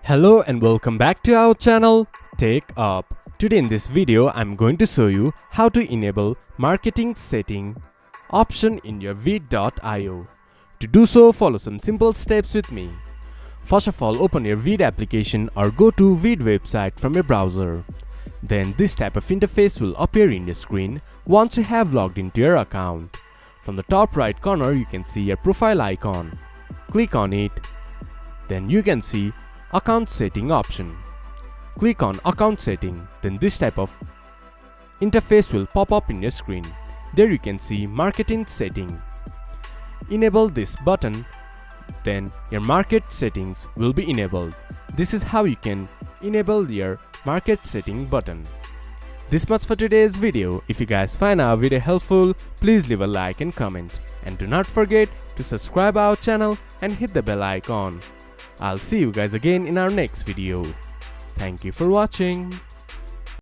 Hello and welcome back to our channel TechUp. Today in this video I'm going to show you how to enable marketing setting option in your Vid.io. To do so, follow some simple steps with me. First of all, open your Vid application or go to Vid website from your browser. Then this type of interface will appear in your screen once you have logged into your account. From the top right corner you can see your profile icon. Click on it. Then you can see account setting option. Click on account setting, then this type of interface will pop up in your screen. There you can see marketing setting. Enable this button, then your market settings will be enabled. This is how you can enable your market setting button. This much for today's video. If you guys find our video helpful, please leave a like and comment. And do not forget to subscribe our channel and hit the bell icon. I'll see you guys again in our next video. Thank you for watching.